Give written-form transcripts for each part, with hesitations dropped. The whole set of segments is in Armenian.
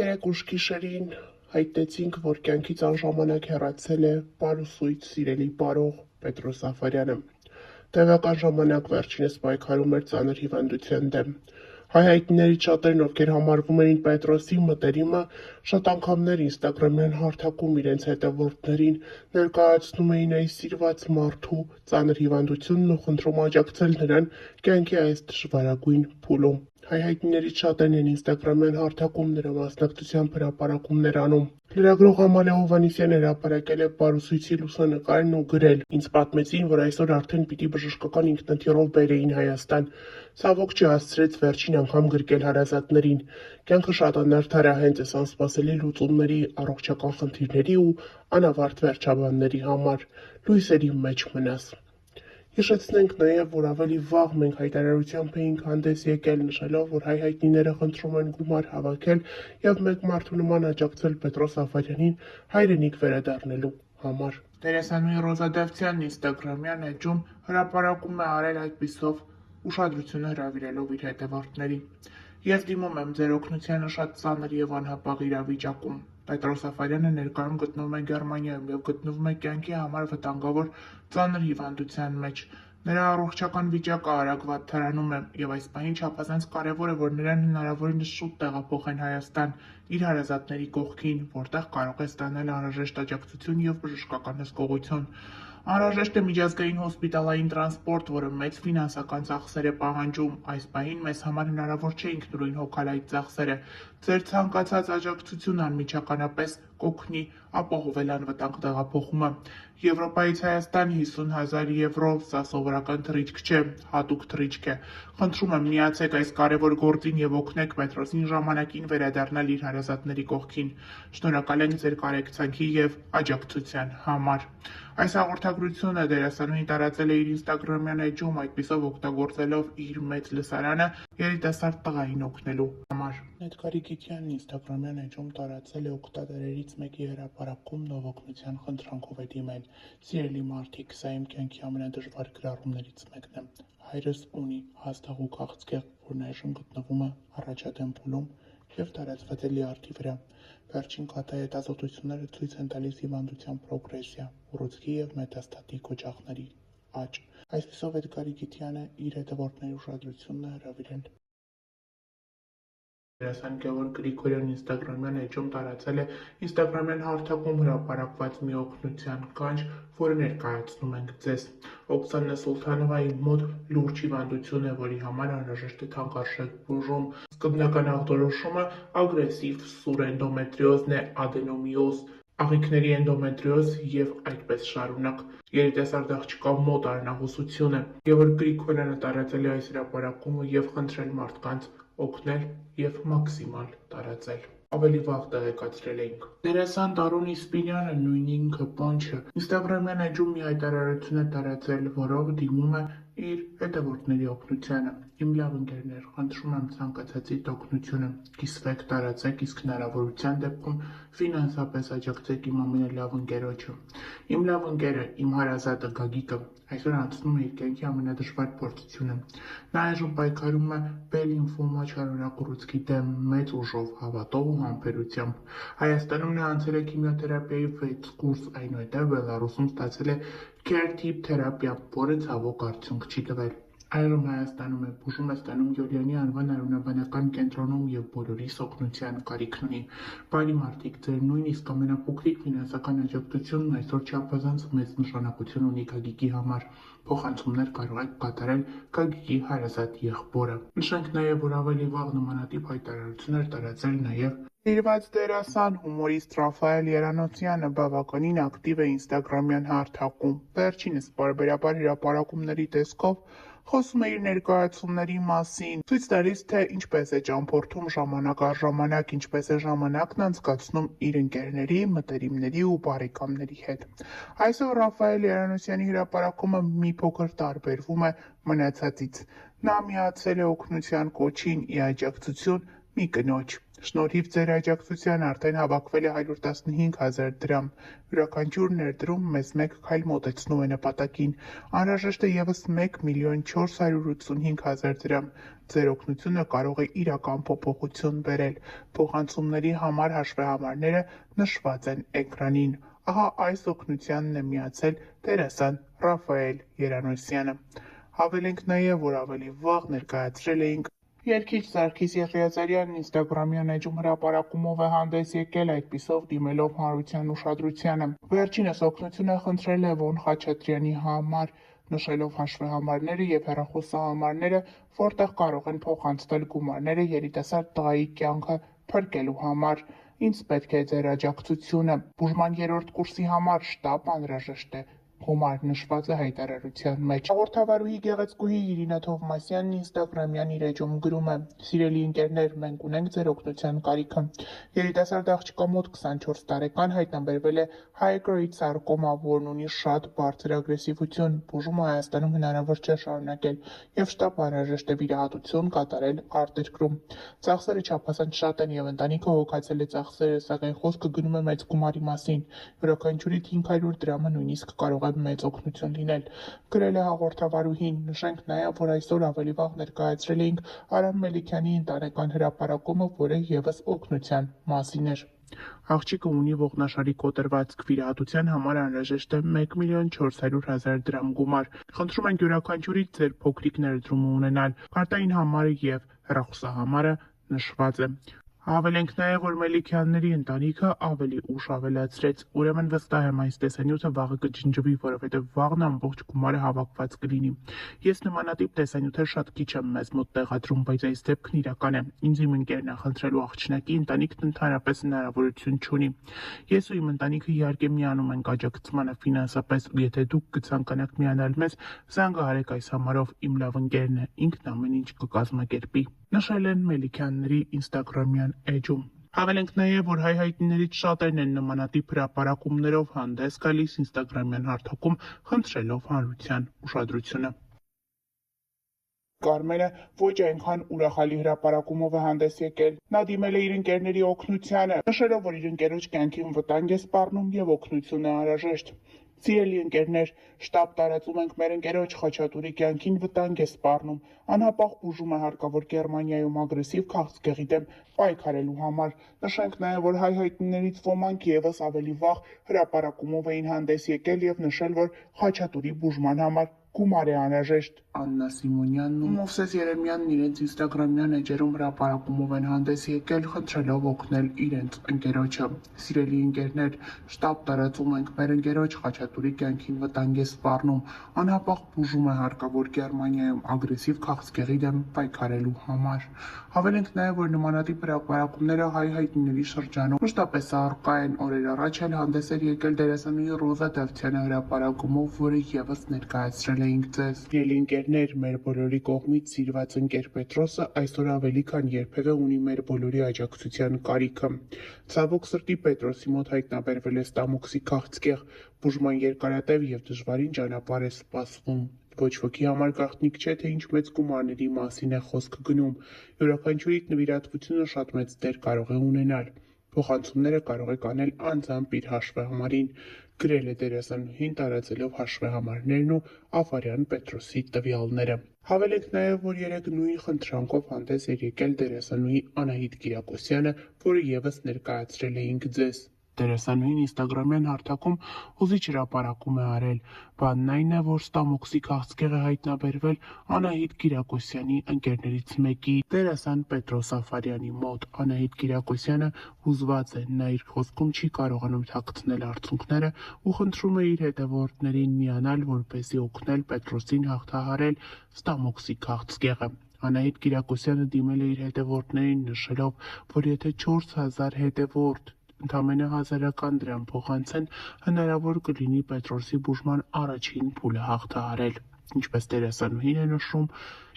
Երեկ ուշ գիշերին հայտնեցինք, որ կյանքից անժամանակ հեռացել է պարուսույց սիրելի պարող Պետրոս Աֆարյանը։ Տևական ժամանակ վերջինս պայքարում էր ծանր հիվանդության դեմ։ Հայ հայտնիներից շատերն, ովքեր համարվում էին Պետրոսի մտերիմը, շատ անգամներ ինստագրամյան հարթակում իրենց հետևորդներին ներկայացնում էին այս սիրված մարդու ծանր հիվանդությունն ու խնդրում աջակցել նրան կյանքի այս դժվարագույն փուլում։ Հայ հայտնիներից շատերն են ինստագրամյան հարթակում նրա մասնակցությամբ հրապարակումներ անում։ Լրագրող Ամալիա Հովհաննիսյանը հրապարակել է պարուսույցի լուսանկարն ու գրել. «Ինձ պատմեցին, որ այսօր արդեն պիտի բժշկական ինքնաթիռով բերեին Հայաստան։ Ցավոք չհասցրեց վերջին անգամ գրկել հարազատներին։ Կյանքը շատ անարդար է հենց այս անսպասելի լուծումների, առողջական խնդիրների ու անավարտ վերջաբանների համար։ Լույսերի մեջ մնաս»։ Հիշեցնենք նաև, որ ավելի վաղ մենք հայտարարությամբ էինք հանդես եկել, նշելով, որ հայ հայտնիները խնդրում են գումար հավաքել և մեկ մարդու նման աջակցել Պետրոս Աֆարյանին հայրենիք վերադառնալու համար։ Դերասանուհի Ռոզա Դավթյանն ինստագրամյան էջում հրապարակում է արել այդպիսով ուշադրությունը հրավիրելով իր հետևորդներին. «Ես դիմում եմ ձեր օգնությանը շատ ծանր և անհապաղ իրավիճակում։ Պետրոս Աֆարյանը ներկայում գտնվում է Գերմանիայում և գտնվում է կյանքի համար վտանգավոր ծանր հիվանդության մեջ։ Նրա առողջական վիճակը արագ վատթարանում է, և այս պահին չափազանց կարևոր է, որ նրան հնարավորինս շուտ տեղափոխեն Հայաստան՝ իր հարազատների կողքին, որտեղ կարող է ստանալ անհրաժեշտ աջակցություն և բժշկական հսկողություն։ Անհրաժեշտ է միջազգային հոսպիտալային տրանսպորտ, որը մեծ ֆինանսական ծախսեր է պահանջում։ Այս պահին մեզ համար հնարավոր չէ ինքնուրույն հոգալ այդ ծախսերը։ Ձեր ցանկացած աջակցություն անմիջականապես կօգնի ապահովել անվտանգ տեղափոխումը։ Եվրոպայից Հայաստան 50,000 եվրո, սա սովորական թռիչք չէ, հատուկ թռիչք է։ Խնդրում եմ, միացեք այս կարևոր գործին և օգնեք Պետրոսին ժամանակին վերադառնալ իր հարազատների կողքին։ Շնորհակալ ենք ձեր կարեկցանքի և աջակցության համար»։ Այս հաղորդագրությունը դերասանուհին տարածել է իր ինստագրամյան էջում, այդպիսով օգտագործելով իր մեծ լսարանը երիտասարդ տղային օգնելու համար։ Էդգարի Գիտյանն ինստագրամյան էջում տարածել է օգտատերերից մեկի հրապարակումն, ով օգնության խնդրանքով է դիմել. «Սիրելի մարդիկ, սա իմ կյանքի ամենադժվար գրառումներից մեկն է։ Հայրս ունի հաստաղ ու քաղցկեղ, որն այժմ գտնվում է առաջադեմ փուլում և տարածված է լյարդի վրա։ Վերջին կաթահետազոտությունները ցույց են տալիս հիվանդության պրոգրեսիա, ուռուցքի և մետաստատիկ օջախների աճ»։ Այսպիսով Էդգարի Գիտյանը իր հետևորդների ուշադրությունն է հրավիրել։ Դերասան Գևորգ Գրիգորյանն ինստագրամյան էջում տարածել է ինստագրամյան հարթակում հրապարակված մի օգնության կանչ, որը ներկայացնում ենք ձեզ։ Օքսանա Սուլթանովայի մոտ լուրջ հիվանդություն է, որի համար անհրաժեշտ է թանկարժեք բուժում։ Սկզբնական ախտորոշումը ագրեսիվ սուր էնդոմետրիոզն է, ադենոմիոզ, աղիքների էնդոմետրիոզ և այդպես շարունակ։ Երիտասարդ աղջկա մոտ արնահոսություն է։ Գևորգ Գրիգորյանը տարածել է այս հրապարակումը և խնդրել մարդկանց օգնել և մաքսիմալ տարածել։ Ավելի վաղ տեղեկացրել էինք։ Դերասան Տարոն Իսպիրյանը, նույն ինքը Պոնչը, ինստագրամյան էջում մի հայտարարություն է տարածել, որով դիմում է իր հետևորդների օգնությանը. «Իմ լավ ընկերներ, խնդրում եմ ցանկացածիդ օգնությունը կիսվեք, տարածեք, իսկ հնարավորության դեպքում ֆինանսապես աջակցեք իմ ամենալավ ընկերոջը։ Իմ լավ ընկերը, իմ հարազատը Գագիկը այսօր անցնում է իր կյանքի ամենադժվար փորձությունը։ Նա այժմ պայքարում է B լիմֆոմա չարորակ ուռուցքի դեմ մեծ ուժով, հավատով ու համբերությամբ։ Հայաստանում նա անցել է քիմիոթերապիայի 6 կուրս, այնուհետև Բելառուսում ստացել է Care-Tip թերապիա, որը ցավոք արդյունք չի տվել։ Այժմ Հայաստանում է, բուժում է ստանում Յոլյանի անվան արյունաբանական կենտրոնում և բոլորիս օգնության կարիքն ունի։ Բարի մարդիկ, ձեր նույնիսկ ամենափոքրիկ ֆինանսական աջակցությունն այսօր չափազանց մեծ նշանակություն ունի Գագիկի համար։ Փոխանցումներ կարող եք կատարել Գագիկի հարազատ եղբորը։ Նշենք նաև, որ ավելի վաղ նմանատիպ հայտարարություն էր տարածել նաև սիրված դերասան, հումորիստ Ռաֆայել Երանոցյանը, բավականին ակտիվ է ինստագրամյան հարթակում։ Վերջինս պարբերաբար հրապարակումների տեսքով խոսում է իր ներկայացումների մասին, ցույց տալիս, թե ինչպես է ճամփորդում ժամանակ առ ժամանակ, ինչպես է ժամանակն անցկացնում իր ընկերների, մտերիմների ու բարեկամների հետ։ Այսօր Ռաֆայել Երանոցյանի հրապարակումը մի փոքր տարբերվում է մնացածից։ Նա միացել է օգնության կոչին ի աջակցություն մի կնոջ։ Շնորհիվ ձեր աջակցության արդեն հավաքվել է 115,000 դրամ։ Յուրաքանչյուր ներդրում մեզ մեկ քայլ մոտեցնում է նպատակին։ Անհրաժեշտ է ևս 1,485,000 դրամ։ Ձեր օգնությունը կարող է իրական փոփոխություն բերել։ Փոխանցումների համար հաշվեհամարները նշված են էկրանին։ Ահա այս օգնությանն է միացել դերասան Ռաֆայել Երանոսյանը։ Հավելենք նաև, որ ավելի վաղ ներկայացրել էինք երգիչ Սարգիս Եղիազարյանն ինստագրամյան էջում հրապարակումով է հանդես եկել, այդպիսով դիմելով հանրության ուշադրությանը։ Վերջինս օգնություն է խնդրել Լևոն Խաչատրյանի համար, նշելով հաշվեհամարները եւ հեռախոսահամարները, որտեղ կարող են փոխանցվել գումարները երիտասարդ տղայի կյանքը փրկելու համար։ Ինձ պետք է ձեր աջակցությունը։ Բուժման 3-րդ կուրսի համար շտապ անհրաժեշտ է։ Գումար նշված է հայտարարության մեջ։ Հաղորդավարուհի գեղեցկուհի Իրինա Թովմասյանն ինստագրամյան իր էջում գրում է. «Սիրելի ընկերներ, մենք ունենք ձեր օգնության կարիքը։ Երիտասարդ աղջկա մոտ 24 տարեկան հայտնաբերվել է high grade sarcoma, որն ունի շատ բարձր ագրեսիվություն։ Բուժումը Հայաստանում հնարավոր չէ շարունակել եւ շտապ անհրաժեշտ է վիրահատություն կատարել արտերկրում։ Ծախսերը չափազանց շատ են եւ ընտանիքը հոգացել է ծախսերը, սակայն խոսքը գնում է մեծ գումարի մասին։ Յուրաքանչյուրի 500 դրամը նույնիսկ կարող է մեծ օգնություն լինել», գրել է հաղորդավարուհին։ Նշենք նաև, որ այսօր ավելի վաղ ներկայացրել էինք Արամ Մելիքյանի ընտանեկան հրապարակումը, որը ևս օգնության մասին էր։ Աղջիկը ունի ողնաշարի կոտրվածք, վիրահատության համար անհրաժեշտ է 1,400,000 դրամ գումար։ Խնդրում ենք յուրաքանչյուրից ձեր փոքրիկ ներդրումը ունենալ։ Կարտային համարը եւ հեռախոսահամարը նշված է։ Հավելենք նաև, որ Մելիքյանների ընտանիքը ավելի ուշ ավելացրեց։ Ուրեմն վստահ եմ այս տեսանյութը վաղը կջնջվի, որովհետև վաղն ամբողջ գումարը հավաքված կլինի։ Ես նմանատիպ տեսանյութեր շատ քիչ եմ մեզ մոտ տեղադրում, բայց այս դեպքն իրական է։ Ինձ իմ ընկերն է խնդրելու աղջնակի, ընտանիքն ընդհանրապես հնարավորություն չունի։ Ես ու իմ ընտանիքը իհարկե միանում ենք աջակցմանը ֆինանսապես, ու եթե դուք կցանկանաք միանալ մեզ, զանգահարեք այս համարով, իմ լավ ընկերն է, ինքն ամեն ինչ կկազմակերպի, նշել են Մելիքյանների ինստագրամյան էջում։ Հավելենք նաև, որ հայհայտներից շատերն են նմանատիպ հրապարակումներով հանդես գալիս ինստագրամյան հարթակում, խնդրելով հանրության ուշադրությունը։ Կարմենը ոչ այնքան ուրախալի հրապարակումով է հանդես եկել։ Նա դիմել է իր ընկերների օգնությանը, նշելով, որ իր ընկերոջ կյանքին վտանգ է սպառնում եւ օգնություն է անհրաժեշտ։ Սիրելի ընկերներ, շտապ տարածում ենք մեր ընկերոջ Խաչատուրի կյանքին վտանգ է սպառնում։ Անհապաղ բուժում է հարկավոր Գերմանիայում ագրեսիվ քաղցկեղի դեմ պայքարելու համար։ Նշենք նաև, որ հայհայտներից ոմանք ևս ավելի վաղ հրապարակումով էին հանդես եկել եւ նշել, որ Խաչատուրի բուժման համար գումար է անհրաժեշտ։ Աննա Սիմոնյանն ու Մովսես Երեմյանն իրենց ինստագրամյան էջերում հրապարակումով են հանդես եկել, խնդրելով օգնել իրենց ընկերոջը։ Սիրելի ընկերներ, շտապ տարածում ենք մեր ընկերոջ Խաչատուրի կյանքին վտանգ է սպառնում, անհապաղ բուժում է հարկավոր Գերմանիայում ագրեսիվ քաղցկեղի դեմ պայքարելու համար։ Հավելենք նաև, որ նմանատիպ հրապարակումները հայհայտների շրջանում մշտապես առկա են։ Օրեր առաջ էլ հանդես էր եկել դերասանուհի Ռոզա Դավթյանը հրապարակումով, որը ևս ներկայացրել էինք ձեզ։ Սիրելի ընկերներ, մեր բոլորի կողմից սիրված ընկեր Պետրոսը այսօր ավելի քան երբևէ ունի մեր բոլորի աջակցության կարիքը։ Ցավոք սրտի Պետրոսի մոտ հայտնաբերվել է ստամոքսի քաղցկեղ, բուժման երկարատև եւ դժվարին ճանապարհ է սպասվում։ Ոչ ոքի համար գաղտնիք չէ, թե ինչ մեծ գումարների մասին է խոսքը գնում։ Յուրաքանչյուրի նվիրատվությունը շատ մեծ դեր կարող է ունենալ։ Փոխանցումները կարող եք անել անձամբ իր հաշվեհամարին, գրել է դերասանուհին, տարածելով հաշվեհամարներն ու Աֆարյան Պետրոսի տվյալները։ Հավելենք նաև, որ երեկ նույն խնդրանքով հանդես էր եկել դերասանուհի Անահիտ Կիրակոսյանը, որը ևս ներկայացրել էինք ձեզ։ Դերասանուհին ինստագրամյան հարթակում հուզիչ հրապարակում է արել։ Բանն այն է, որ ստամոքսի քաղցկեղ է հայտնաբերվել Անահիտ Կիրակոսյանի ընկերներից մեկի, դերասան Պետրոս Աֆարյանի մոտ։ Անահիտ Կիրակոսյանը հուզված է, նա իր խոսքում չի կարողանում թաքցնել արցունքները ու խնդրում է իր հետևորդներին միանալ, որպեսզի օգնել Պետրոսին հաղթահարել ստամոքսի քաղցկեղը։ Անահիտ Կիրակոսյանը դիմել է իր հետևորդներին, նշելով, որ եթե 4000 հետևորդ ընդամենը 1000 դրամ փոխանցեն, հնարավոր կլինի Պետրոսի բուժման առաջին փուլը հաղթահարել։ Ինչպես դերասանուհին է նշում,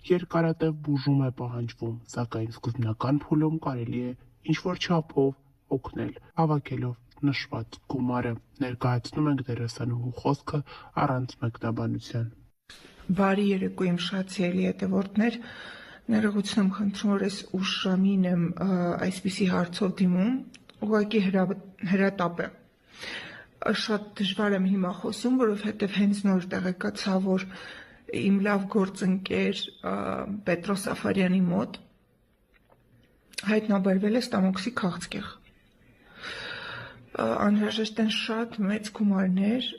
երկարատև բուժում է պահանջվում, սակայն սկզբնական փուլում կարելի է ինչ-որ չափով օգնել, հավաքելով նշված գումարը։ Ներկայացնում ենք դերասանուհու խոսքը առանց մեկնաբանության։ Բարի երեկո իմ շատ սիրելի հետևորդներ, Ներողություն եմ խնդրում, որ այս ուշ ժամին եմ այսպիսի հարցով դիմում, ուղղակի հրատապ է։ Շատ դժվար եմ հիմա խոսում, որովհետև հենց նոր տեղեկացա, որ իմ լավ գործընկեր Պետրոս Սաֆարյանի մոտ հայտնաբերվել է ստամոքսի քաղցկեղ։ Անհրաժեշտ են շատ մեծ գումարներ,